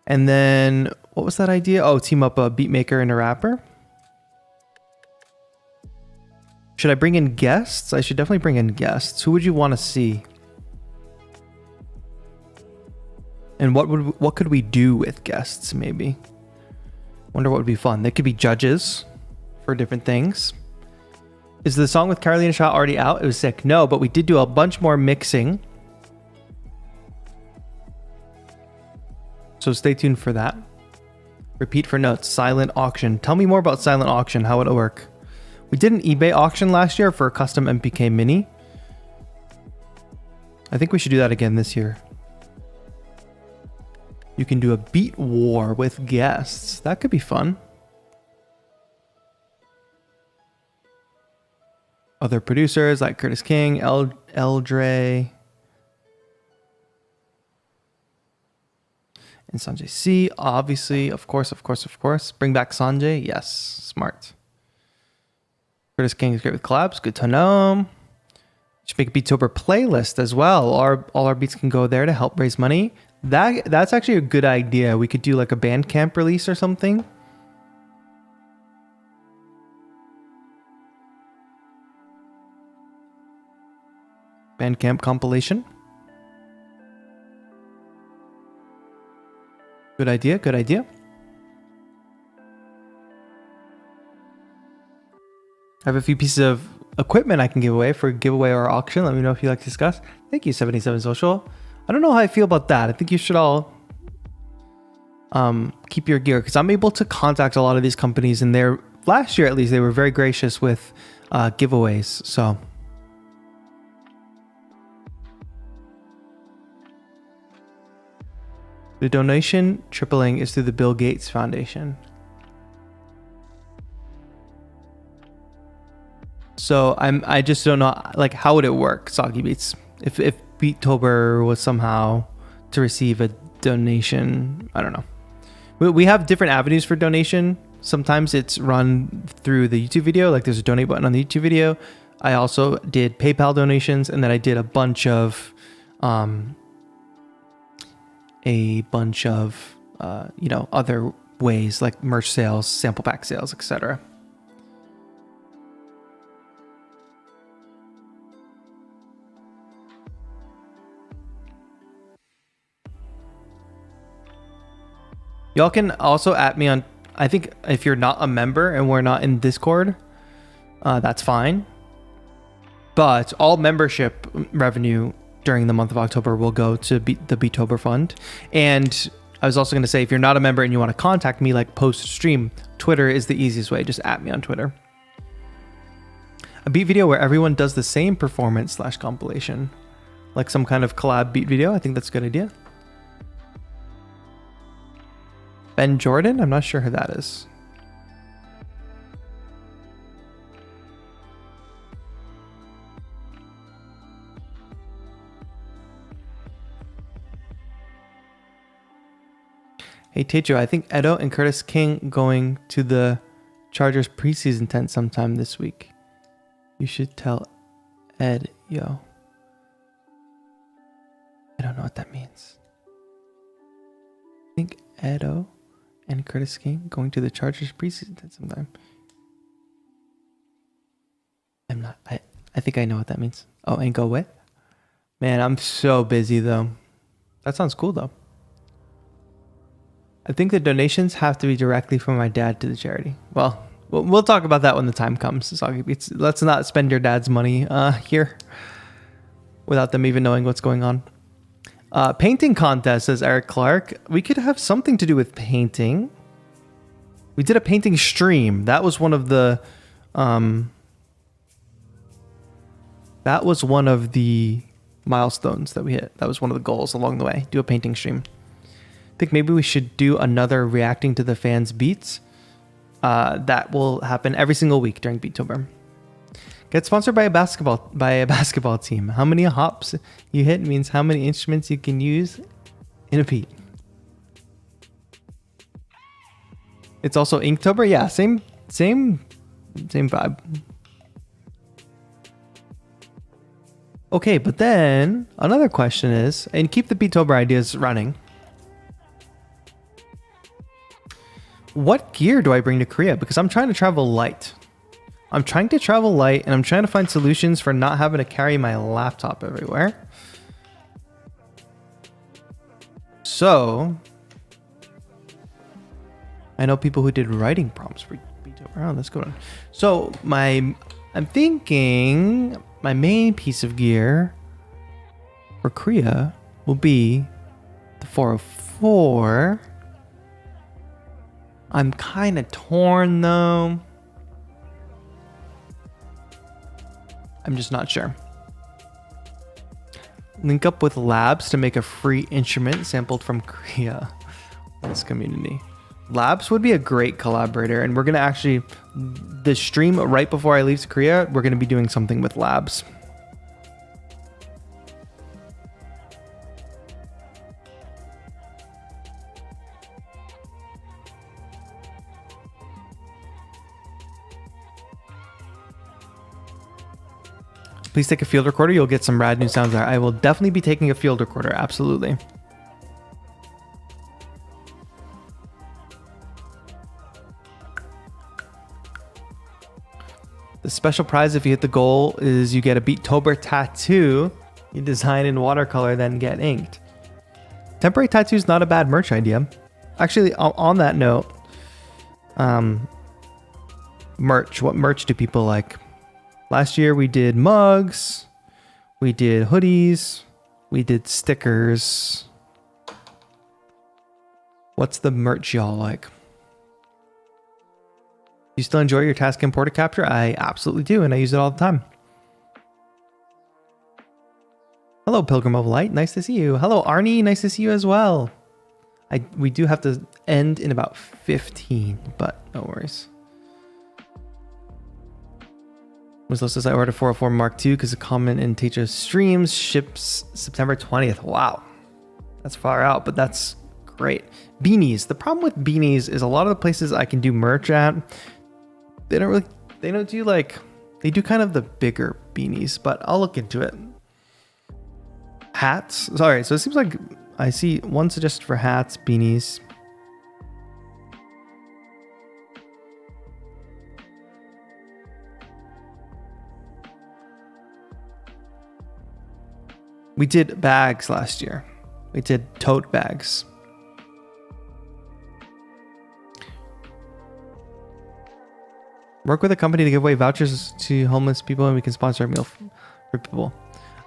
And then what was that idea? Oh, team up a beat maker and a rapper. Should I bring in guests? I should definitely bring in guests. Who would you want to see? And what could we do with guests maybe? Wonder what would be fun. They could be judges for different things. Is the song with Carolina Shaw already out? It was sick. No, but we did do a bunch more mixing. So stay tuned for that. Repeat for notes. Silent auction. Tell me more about silent auction. How would it work? We did an eBay auction last year for a custom MPK Mini. I think we should do that again this year. You can do a beat war with guests. That could be fun. Other producers like Curtis King, Eldre. And Sanjay C, obviously, of course. Bring back Sanjay. Yes, smart. Curtis King is great with collabs. Good to know. Should make a Beettober playlist as well. All our beats can go there to help raise money. That's actually a good idea. We could do like a Bandcamp release or something. Bandcamp compilation. Good idea. I have a few pieces of equipment I can give away for giveaway or auction. Let me know if you like to discuss. Thank you, 77 Social. I don't know how I feel about that. I think you should all keep your gear, because I'm able to contact a lot of these companies, and they're, last year at least, they were very gracious with giveaways. So the donation tripling is through the Bill Gates Foundation. So I just don't know, like, how would it work, Soggy Beats, if Beettober was somehow to receive a donation. I don't know. We have different avenues for donation. Sometimes it's run through the YouTube video, like there's a donate button on the YouTube video. I also did PayPal donations, and then I did a bunch of other ways, like merch sales, sample pack sales, etc. Y'all can also at me on, I think if you're not a member and we're not in Discord, that's fine. But all membership revenue during the month of October will go to the Beettober Fund. And I was also going to say, if you're not a member and you want to contact me, like post stream, Twitter is the easiest way. Just at me on Twitter. A beat video where everyone does the same performance / compilation, like some kind of collab beat video. I think that's a good idea. Ben Jordan? I'm not sure who that is. Hey TAETRO, I think Edo and Curtis King going to the Chargers preseason tent sometime this week. You should tell Ed, yo. I don't know what that means. I think Edo and Curtis King going to the Chargers preseason tent sometime. I think I know what that means. Oh, and go with? Man, I'm so busy though. That sounds cool though. I think the donations have to be directly from my dad to the charity. Well, we'll talk about that when the time comes. Let's not spend your dad's money here without them even knowing what's going on. Painting contest, says Eric Clark. We could have something to do with painting. We did a painting stream. That was one of the milestones that we hit. That was one of the goals along the way. Do a painting stream. I think maybe we should do another reacting to the fans' beats. That will happen every single week during Beettober. Get sponsored by a basketball team. How many hops you hit means how many instruments you can use in a beat. It's also Inktober. Yeah, same vibe. Okay, but then another question is, and keep the Beettober ideas running. What gear do I bring to Korea? Because I'm trying to travel light. And I'm trying to find solutions for not having to carry my laptop everywhere. So, I know people who did writing prompts for Beettober. Oh, that's good. So, I'm thinking my main piece of gear for Korea will be the 404. I'm kind of torn though. I'm just not sure. Link up with Labs to make a free instrument sampled from Korea. This community. Labs would be a great collaborator, and we're going to actually, the stream right before I leave to Korea, we're going to be doing something with Labs. Please take a field recorder. You'll get some rad new sounds there. I will definitely be taking a field recorder. Absolutely. The special prize if you hit the goal is you get a Beettober tattoo you design in watercolor, then get inked. Temporary tattoo is not a bad merch idea. Actually, on that note, merch. What merch do people like? Last year we did mugs, we did hoodies, we did stickers. What's the merch y'all like? You still enjoy your Tascam Porta Capture? I absolutely do, and I use it all the time. Hello, Pilgrim of Light. Nice to see you. Hello, Arnie. Nice to see you as well. We do have to end in about 15, but no worries. Winslow says I ordered 404 Mark II because a comment in TAETRO streams ships September 20th. Wow. That's far out, but that's great. Beanies. The problem with beanies is a lot of the places I can do merch at, they don't do like, they do kind of the bigger beanies, but I'll look into it. Hats. Sorry. So it seems like I see one suggested for hats, beanies. We did bags last year. We did tote bags. Work with a company to give away vouchers to homeless people and we can sponsor a meal for people.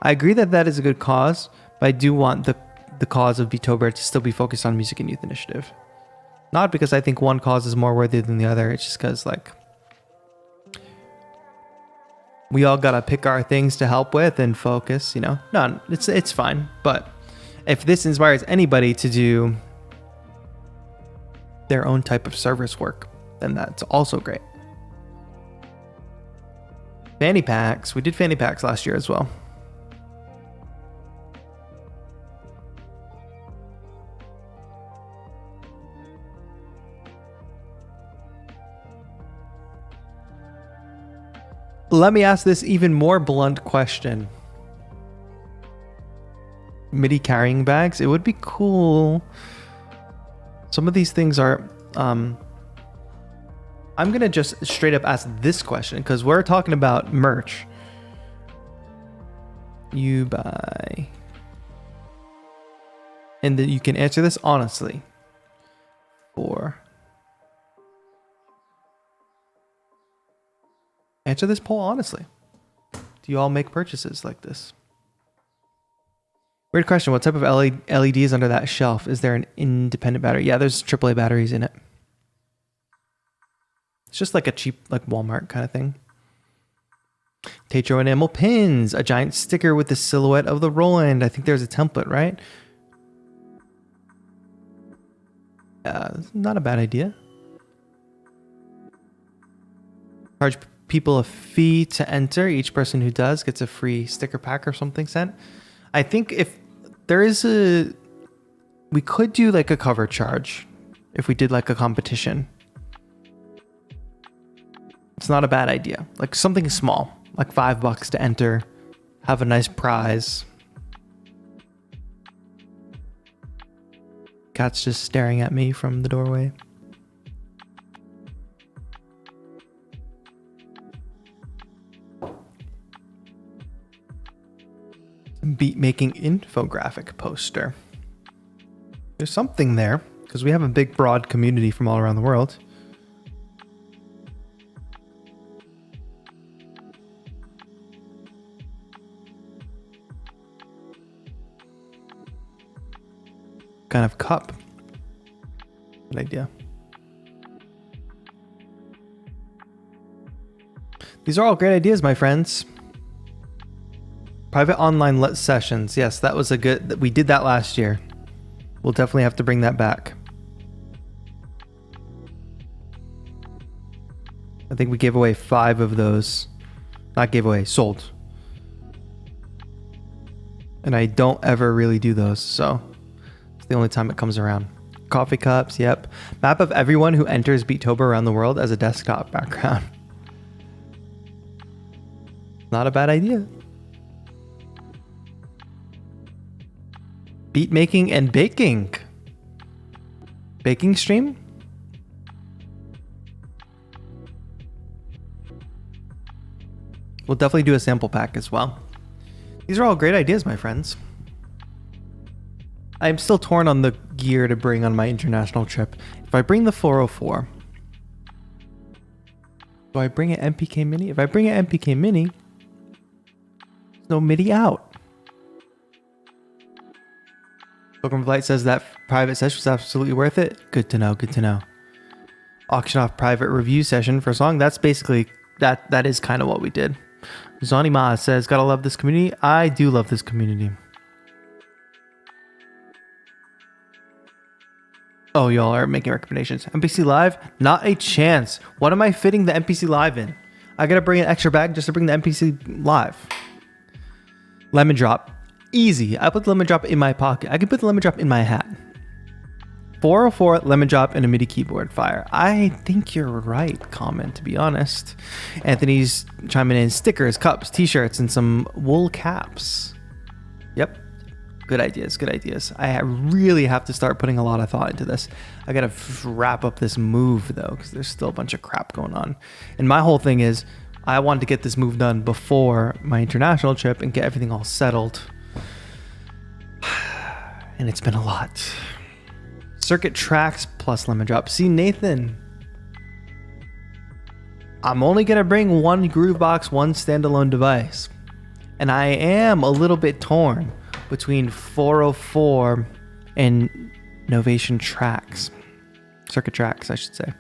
I agree that that is a good cause, but I do want the cause of Beettober to still be focused on music and youth initiative. Not because I think one cause is more worthy than the other. It's just because like we all gotta pick our things to help with and focus, you know. No, it's fine. But if this inspires anybody to do their own type of service work, then that's also great. Fanny packs. We did fanny packs last year as well. Let me ask this even more blunt question. MIDI carrying bags. It would be cool. Some of these things are... I'm going to just straight up ask this question because we're talking about merch. You buy... And then you can answer this honestly. Answer this poll honestly. Do you all make purchases like this? Weird question. What type of LED is under that shelf? Is there an independent battery? Yeah, there's AAA batteries in it. It's just like a cheap, like Walmart kind of thing. TAETRO enamel pins. A giant sticker with the silhouette of the Roland. I think there's a template, right? Not a bad idea. Charge people a fee to enter. Each person who does gets a free sticker pack or something sent. I think if there is we could do like a cover charge if we did like a competition. It's not a bad idea. Like something small, like $5 to enter, have a nice prize. Cat's just staring at me from the doorway. Beat making infographic poster. There's something there because we have a big broad community from all around the world. Kind of cup. Good idea. These are all great ideas, my friends. Private online sessions. Yes, that was a good... We did that last year. We'll definitely have to bring that back. I think we gave away 5 of those. Not gave away, sold. And I don't ever really do those, so it's the only time it comes around. Coffee cups, yep. Map of everyone who enters Beettober around the world as a desktop background. Not a bad idea. Beat making and baking. Baking stream? We'll definitely do a sample pack as well. These are all great ideas, my friends. I'm still torn on the gear to bring on my international trip. If I bring the 404, do I bring an MPK Mini? If I bring an MPK Mini, there's no MIDI out. Pilgrim Flight says that private session was absolutely worth it. Good to know, good to know. Auction off private review session for a song. That's basically, that is kind of what we did. Zani Ma says, gotta love this community. I do love this community. Oh, y'all are making recommendations. NPC Live? Not a chance. What am I fitting the NPC Live in? I gotta bring an extra bag just to bring the NPC Live. Lemon Drop. Easy. I put the Lemon Drop in my pocket. I can put the Lemon Drop in my hat. 404 Lemon Drop and a MIDI keyboard. Fire. I think you're right, Comment, to be honest. Anthony's chiming in. Stickers, cups, t-shirts, and some wool caps. Yep. Good ideas, good ideas. I really have to start putting a lot of thought into this. I gotta wrap up this move though, because there's still a bunch of crap going on. And my whole thing is, I wanted to get this move done before my international trip and get everything all settled. And it's been a lot. Circuit tracks plus Lemon Drop. See, Nathan, I'm only gonna bring one Groovebox, one standalone device. And I am a little bit torn between 404 and Novation tracks. Circuit tracks, I should say.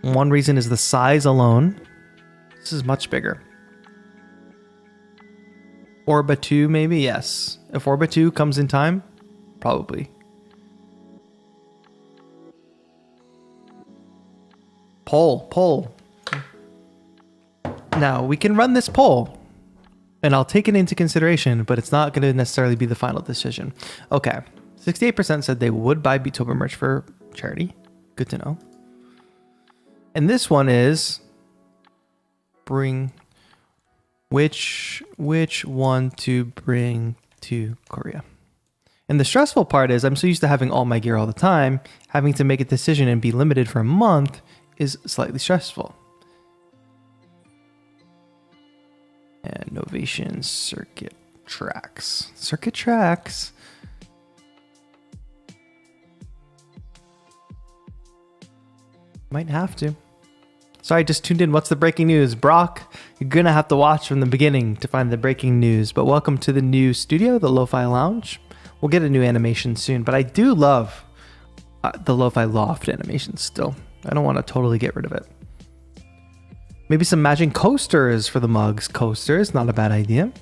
One reason is the size alone. This is much bigger. Orba 2 maybe? Yes. If Orba 2 comes in time, probably. Poll. Now, we can run this poll. And I'll take it into consideration, but it's not going to necessarily be the final decision. Okay. 68% said they would buy Beettober merch for charity. Good to know. And this one is bring which one to bring to Korea. And the stressful part is I'm so used to having all my gear all the time, having to make a decision and be limited for a month is slightly stressful. And Novation circuit tracks. Circuit tracks. Might have to. Sorry, just tuned in. What's the breaking news? Brock, you're going to have to watch from the beginning to find the breaking news. But welcome to the new studio, the Lo-Fi Lounge. We'll get a new animation soon. But I do love the Lo-Fi Loft animation still. I don't want to totally get rid of it. Maybe some matching coasters for the mugs. Coasters, not a bad idea.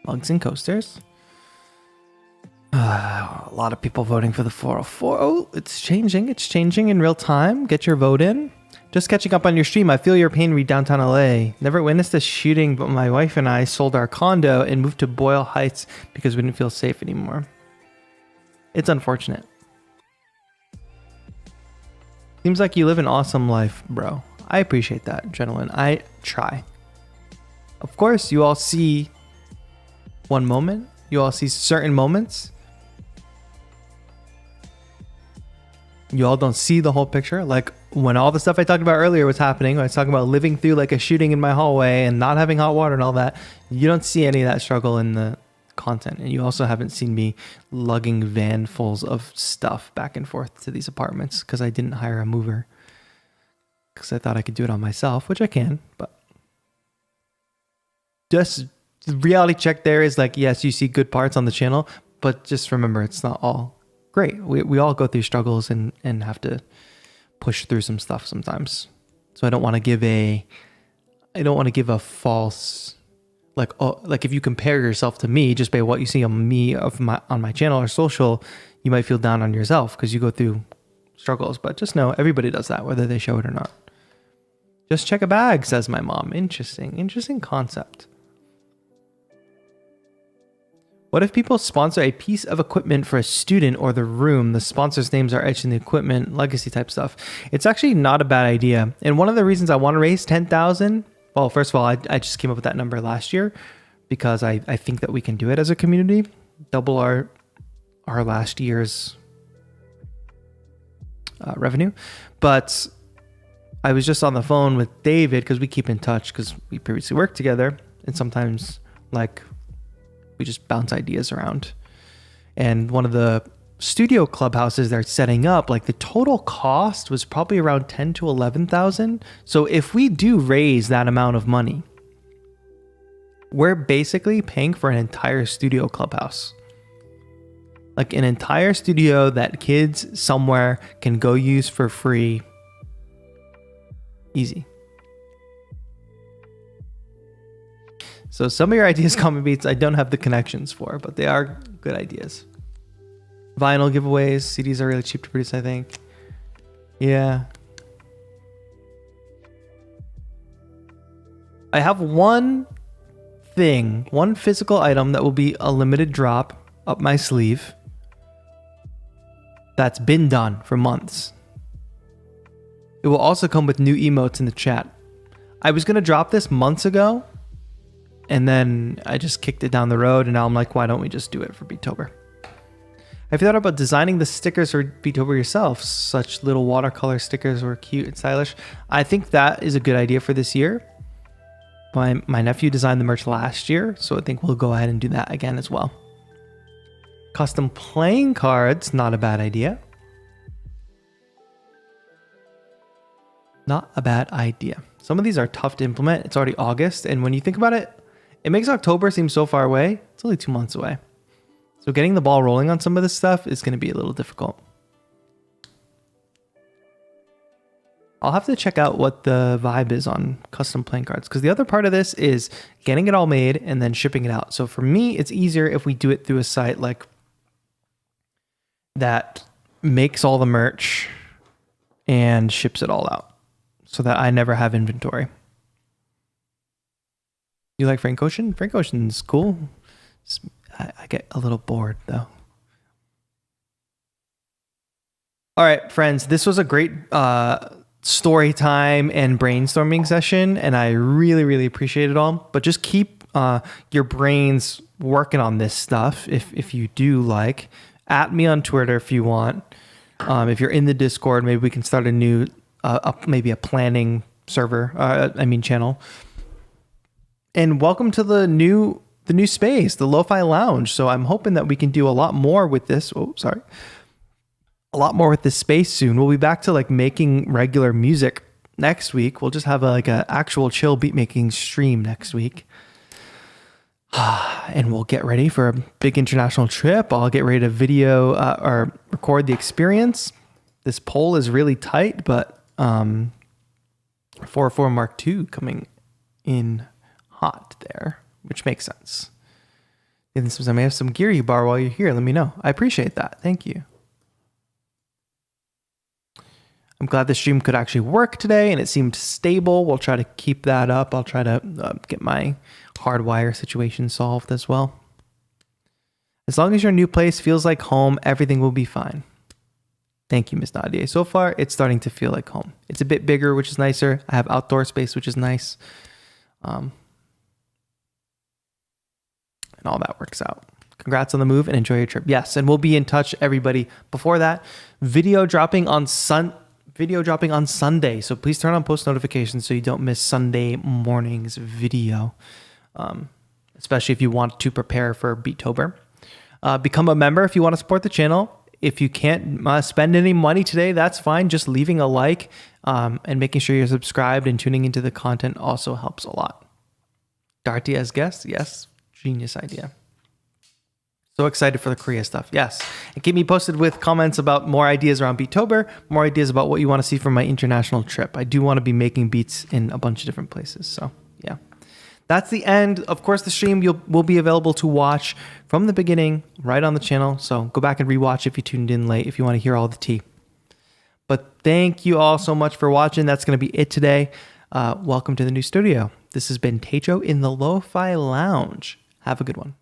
Mugs and coasters. A lot of people voting for the 404. Oh, it's changing. It's changing in real time. Get your vote in. Just catching up on your stream. I feel your pain. Read downtown LA. Never witnessed a shooting, but my wife and I sold our condo and moved to Boyle Heights because we didn't feel safe anymore. It's unfortunate. Seems like you live an awesome life, bro. I appreciate that, gentlemen. I try. Of course, you all see one moment. You all see certain moments. You all don't see the whole picture. Like when all the stuff I talked about earlier was happening, I was talking about living through like a shooting in my hallway and not having hot water and all that. You don't see any of that struggle in the content. And you also haven't seen me lugging vanfuls of stuff back and forth to these apartments because I didn't hire a mover. Because I thought I could do it on myself, which I can. But just the reality check there is like, yes, you see good parts on the channel, but just remember it's not all great. We all go through struggles and have to push through some stuff sometimes. So I don't want to give a false like, oh, like if you compare yourself to me just by what you see on me on my channel or social, you might feel down on yourself because you go through struggles. But just know everybody does that, whether they show it or not. Just check a bag, says my mom. Interesting concept. What if people sponsor a piece of equipment for a student or the room? The sponsors' names are etched in the equipment, legacy type stuff. It's actually not a bad idea. And one of the reasons I want to raise 10,000, well, first of all, I just came up with that number last year because I think that we can do it as a community, double our last year's revenue. But I was just on the phone with David because we keep in touch because we previously worked together, and sometimes like we just bounce ideas around. And one of the studio clubhouses they're setting up, like the total cost was probably around 10 to 11,000. So if we do raise that amount of money, we're basically paying for an entire studio clubhouse. Like an entire studio that kids somewhere can go use for free. Easy. So some of your ideas, Common Beats, I don't have the connections for, but they are good ideas. Vinyl giveaways. CDs are really cheap to produce, I think. Yeah. I have one physical item that will be a limited drop up my sleeve. That's been done for months. It will also come with new emotes in the chat. I was going to drop this months ago, and then I just kicked it down the road, and now I'm like, why don't we just do it for Beettober? Have you thought about designing the stickers for Beettober yourself? Such little watercolor stickers were cute and stylish. I think that is a good idea for this year. My nephew designed the merch last year, so I think we'll go ahead and do that again as well. Custom playing cards, not a bad idea. Not a bad idea. Some of these are tough to implement. It's already August, and when you think about it, it makes October seem so far away. It's only 2 months away. So getting the ball rolling on some of this stuff is going to be a little difficult. I'll have to check out what the vibe is on custom playing cards, because the other part of this is getting it all made and then shipping it out. So for me, it's easier if we do it through a site like that makes all the merch and ships it all out so that I never have inventory. You like Frank Ocean? Frank Ocean's cool. I get a little bored though. All right, friends, this was a great story time and brainstorming session, and I really, really appreciate it all. But just keep your brains working on this stuff if you do like. At me on Twitter if you want. If you're in the Discord, maybe we can start a new, maybe a planning server, channel. And welcome to the new space, the Lo-Fi Lounge. So I'm hoping that we can do a lot more with this. Oh, sorry. A lot more with this space soon. We'll be back to like making regular music next week. We'll just have a actual chill beat making stream next week. And we'll get ready for a big international trip. I'll get ready to video or record the experience. This poll is really tight, but 404 Mark II coming in hot there, which makes sense. And I may have some gear you borrow while you're here. Let me know. I appreciate that. Thank you. I'm glad the stream could actually work today and it seemed stable. We'll try to keep that up. I'll try to get my hardwire situation solved as well. As long as your new place feels like home, everything will be fine. Thank you, Miss Nadia. So far, it's starting to feel like home. It's a bit bigger, which is nicer. I have outdoor space, which is nice. And all that works out. Congrats on the move and enjoy your trip. Yes, and we'll be in touch, everybody. Before that, video dropping on Sunday. So please turn on post notifications so you don't miss Sunday morning's video, especially if you want to prepare for Beettober. Become a member if you want to support the channel. If you can't spend any money today, that's fine. Just leaving a like and making sure you're subscribed and tuning into the content also helps a lot. Darty as guest, yes, genius idea. So excited for the Korea stuff. Yes. And keep me posted with comments about more ideas around Beettober, more ideas about what you want to see from my international trip. I do want to be making beats in a bunch of different places. So yeah, that's the end. Of course, the stream will be available to watch from the beginning right on the channel. So go back and rewatch if you tuned in late, if you want to hear all the tea. But thank you all so much for watching. That's going to be it today. Welcome to the new studio. This has been TAETRO in the Lo-Fi Lounge. Have a good one.